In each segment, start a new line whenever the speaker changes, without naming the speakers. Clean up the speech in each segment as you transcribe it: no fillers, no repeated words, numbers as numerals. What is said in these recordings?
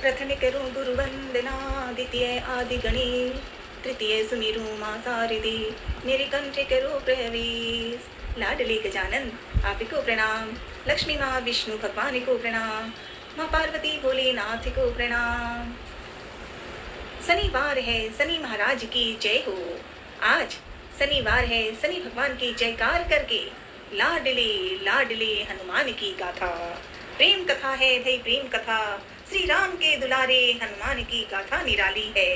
प्रथम करूं गुरु वंदना, द्वितीय आदि गणेश, तृतीय सुमिरू मां सारिदी, मेरे कंठ करो प्रवेश। लाडले गजानन आप को प्रणाम, लक्ष्मी माँ विष्णु भगवान को प्रणाम, माँ पार्वती भोलेनाथ को प्रणाम। शनिवार है, शनि महाराज की जय हो। आज शनिवार है, शनि भगवान की जयकार करके लाडले लाडले हनुमान की गाथा, प्रेम कथा है भाई, प्रेम कथा। श्री राम के दुलारे हनुमान की गाथा निराली है।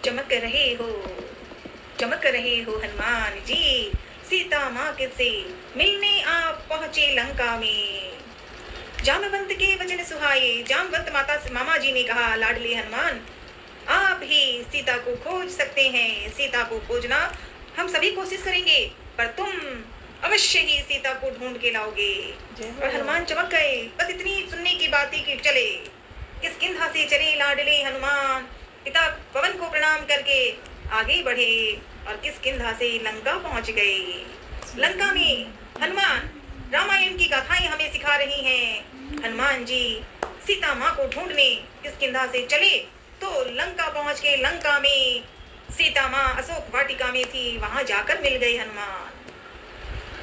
चमक रहे हो, चमक रहे हो हनुमान जी, सीता माँ के से मिलने आप पहुंचे लंका में। जामवंत के वचन सुहाए, जामवंत मामा जी ने कहा, लाडले हनुमान आप ही सीता को खोज सकते हैं। सीता को खोजना हम सभी कोशिश करेंगे, पर तुम अवश्य ही सीता को ढूंढ के लाओगे। और हनुमान चमक गए। बस इतनी सुनने की बात ही कि चले, किष्किंधा से चले लाडले हनुमान, पिता पवन को प्रणाम करके आगे बढ़े और किष्किंधा से लंका पहुंच गए। लंका में हनुमान रामायण की गाथाएं हमें सिखा रही हैं। हनुमान जी सीता माँ को ढूंढने किष्किंधा से चले तो लंका पहुंच के लंका में सीता माँ अशोक वाटिका में थी, वहां जाकर मिल गए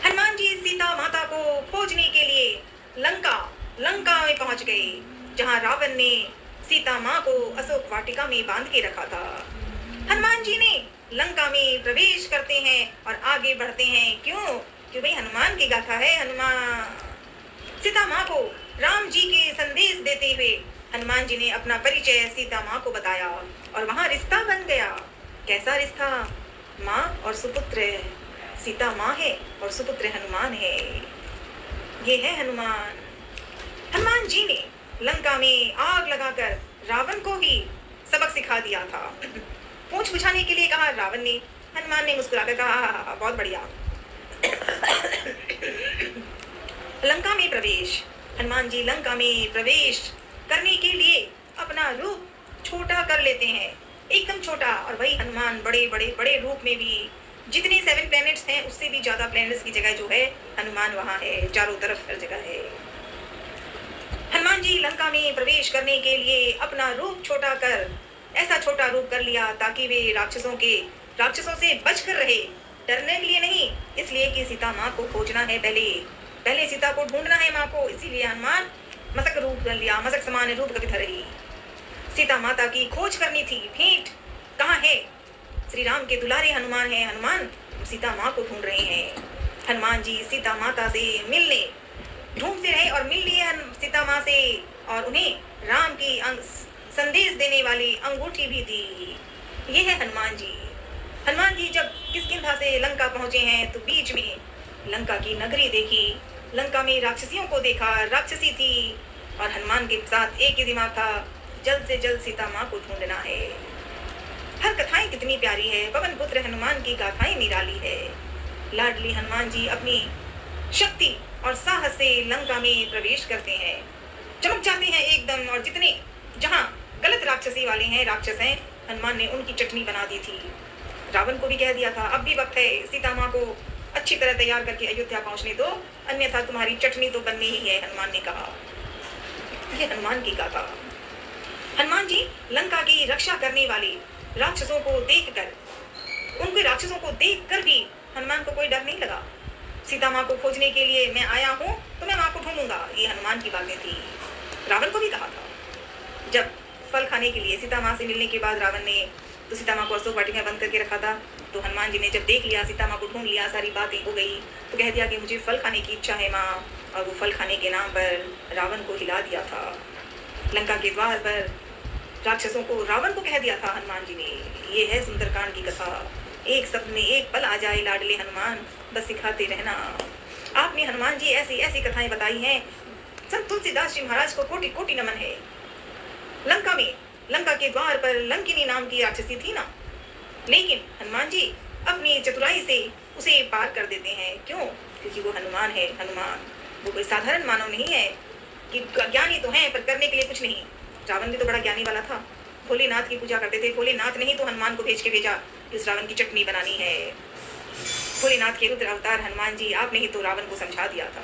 हनुमान जी सीता माता को खोजने के लिए लंका में पहुंच गए, जहां रावण ने सीता माँ को अशोक वाटिका में बांध के रखा था। हनुमान जी ने लंका में प्रवेश करते हैं और आगे बढ़ते हैं। क्यों भाई हनुमान की गाथा है। हनुमान सीता माँ को राम जी के संदेश देते हुए हनुमान जी ने अपना परिचय सीता माँ को बताया और वहां रिश्ता बन गया। कैसा रिश्ता? माँ और सुपुत्र, सीता माँ है और सुपुत्र हनुमान है। ये है हनुमान जी ने लंका में आग लगाकर रावण को ही सबक सिखा दिया था। पूछ बुझाने के लिए कहा रावण ने। हनुमान ने मुस्कुराकर कहा, बहुत बढ़िया। लंका में प्रवेश। हनुमान जी लंका में प्रवेश करने के लिए अपना रूप छोटा कर लेते हैं, एकदम छोटा। और वही हनुमान बड़े बड़े बड़े रूप में भी, जितने 7 प्लैनेट्स हैं उससे भी ज्यादा प्लैनेट्स की जगह जो है हनुमान वहां है, चारों तरफ हर जगह है। हनुमान जी लंका में प्रवेश करने के लिए अपना रूप छोटा कर, ऐसा छोटा रूप कर लिया ताकि वे राक्षसों से बचकर रहे, डरने के लिए नहीं, इसलिए कि सीता माँ को खोजना है, पहले सीता को ढूंढना है माँ को। इसीलिए हनुमान मसक रूप कर लिया, मसक समान रूप कविता रही। सीता माता की खोज करनी थी। भेंट कहाँ है? श्री राम के दुलारे हनुमान है। हनुमान सीता माँ को ढूंढ रहे हैं। हनुमान जी सीता माता से मिलने ढूंढते रहे और मिल लिए सीता माँ से, और उन्हें राम की संदेश देने वाली अंगूठी भी दी। ये है हनुमान जी। हनुमान जी जब किष्किंधा से लंका पहुंचे हैं तो बीच में लंका की नगरी देखी, लंका में राक्षसियों को देखा, राक्षसी थी, और हनुमान के साथ एक ही दिमाग था, जल्द से जल्द सीता माँ को ढूंढना है। हर कथाएं कितनी प्यारी है। पवन पुत्र हनुमान की गाथाएं निराली है। लाडली हनुमान जी अपनी शक्ति और साहस से लंका में प्रवेश करते हैं, चमक जाते हैं एकदम। और जितने जहां गलत राक्षसी वाले हैं, राक्षस हैं, हनुमान ने उनकी चटनी बना दी थी। रावण को भी कह दिया था, अब भी वक्त है, सीता माँ को अच्छी तरह तैयार करके अयोध्या पहुंचने दो, अन्यथा तुम्हारी चटनी तो बननी ही है, हनुमान ने कहा। ये हनुमान की गाथा। हनुमान जी लंका की रक्षा करने वाले राक्षसों को देखकर भी हनुमान को कोई डर नहीं लगा। सीता माँ को खोजने के लिए मैं आया हूँ तो मैं माँ को ढूंढूंगा, ये हनुमान की बातें थी। रावण को भी कहा था, जब फल खाने के लिए सीता माँ से मिलने के बाद रावण ने तो सीता माँ को अशोक वाटिका में बंद करके रखा था, तो हनुमान जी ने जब देख लिया, सीता माँ को ढूंढ लिया, सारी बातें हो गई, तो कह दिया कि मुझे फल खाने की इच्छा है माँ, और वो फल खाने के नाम पर रावण को हिला दिया था। लंका के द्वार पर राक्षसों को, रावण को कह दिया था हनुमान जी ने। ये है सुंदरकांड की कथा। एक शब्द में एक पल आ जाए लाडले हनुमान, बस सिखाते रहना। आपने हनुमान जी ऐसी ऐसी कथाएं बताई हैं। संत तुलसीदास जी महाराज को कोटि कोटि नमन है। लंका के द्वार पर लंकिनी नाम की राक्षसी थी ना, लेकिन हनुमान जी अपनी चतुराई से उसे पार कर देते हैं। क्यों? क्योंकि वो हनुमान है। हनुमान वो कोई साधारण मानव नहीं है कि ज्ञानी तो है पर करने के लिए कुछ नहीं। रावण भी तो बड़ा ज्ञानी वाला था, भोलेनाथ की पूजा करते थे। भोलेनाथ नहीं तो हनुमान को भेजा इस रावण की चटनी बनानी है। भोलेनाथ के रुद्र अवतार हनुमान जी, आपने ही तो रावण को समझा दिया था।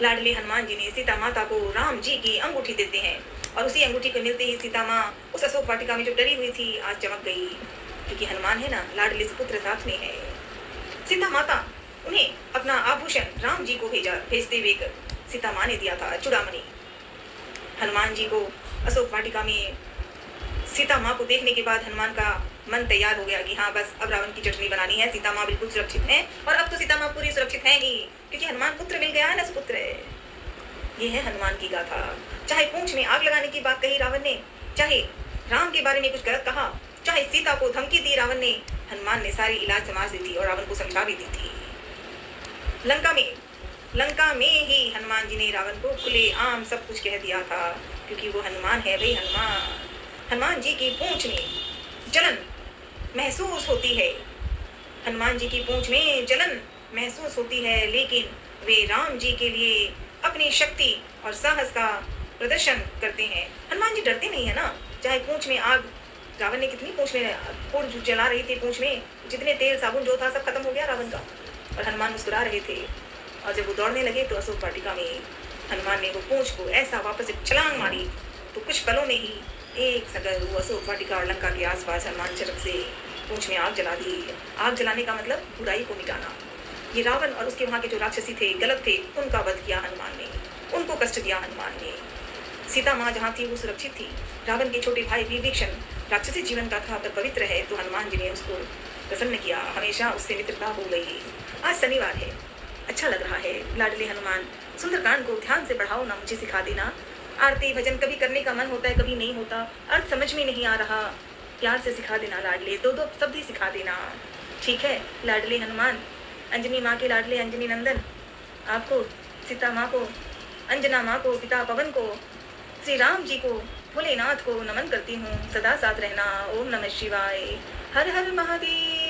लाडले हनुमान जी ने सीता माता को राम जी की अंगूठी देते हैं और उसी अंगूठी को मिलते ही सीता माँ उस अशोक वाटिका में जो डरी हुई थी आज चमक गई, क्योंकि हनुमान है ना, लाडले सुपुत्र साथ में है। सीता माता उन्हें अपना आभूषण राम जी को भेजते हुए सीता माँ ने दिया था चूड़ामणि। हनुमान जी को अशोक वाटिका में सीता माँ को देखने के बाद हनुमान का मन तैयार हो गया कि हाँ बस अब रावण की चटनी बनानी है, सीता माँ बिल्कुल सुरक्षित है। और अब तो सीता माँ पूरी सुरक्षित है ही, क्योंकि हनुमान पुत्र मिल गया है ना, सुपुत्र है। ये है हनुमान की गाथा। चाहे पूंछ में आग लगाने की बात कही रावण ने, चाहे राम के बारे में कुछ गलत कहा, चाहे सीता को धमकी दी रावण ने, हनुमान ने सारी इलाज समाज दी थी और रावण को समझा भी दी थी। लंका में ही हनुमान जी ने रावण को खुले आम सब कुछ कह दिया था, क्योंकि वो हनुमान है भाई। हनुमान जी की पूंछ में जलन महसूस होती है, हनुमान जी की पूंछ में जलन महसूस होती है, लेकिन वे राम जी के लिए अपनी शक्ति और साहस का प्रदर्शन करते हैं। हनुमान जी डरते नहीं है ना। चाहे पूंछ में आग, रावण ने कितनी पूंछ में पूर जला रही थी, पूंछ में जितने तेल साबुन जो था सब खत्म हो गया रावण का, और हनुमान मुस्कुरा रहे थे। और जब वो दौड़ने लगे तो अशोक वाटिका में हनुमान ने वो पूंछ को ऐसा वापस से छलांग मारी तो कुछ पलों में ही एक सगर वो अशोक वाटिका और लंका के आसपास हनुमान चरक से पूंछ में आग जला दी। आग जलाने का मतलब बुराई को मिटाना। ये रावण और उसके वहां के जो राक्षसी थे, गलत थे, उनका वध किया हनुमान ने, उनको कष्ट दिया हनुमान ने। सीता माँ जहाँ थी वो सुरक्षित थी। रावण के छोटे भाई विभीषण राक्षसी जीवन का था पर पवित्र है, तो हनुमान जी ने उसको प्रसन्न किया, हमेशा उससे मित्रता हो गई। आज शनिवार है, अच्छा लग रहा है। लाडले हनुमान, सुंदरकांड को ध्यान से पढ़ाओ ना, मुझे सिखा देना। आरती भजन कभी करने का मन होता है, कभी नहीं होता, अर्थ समझ में नहीं आ रहा, प्यार से सिखा देना लाडले, दो शब्द ही सिखा देना, ठीक है। लाडले हनुमान, अंजनी माँ के लाडले अंजनी नंदन, आपको, सीता माँ को, अंजना माँ को, पिता पवन को, श्री राम जी को, भोलेनाथ को नमन करती हूँ। सदा साथ रहना। ओम नमः शिवाय। हर हर महादेव।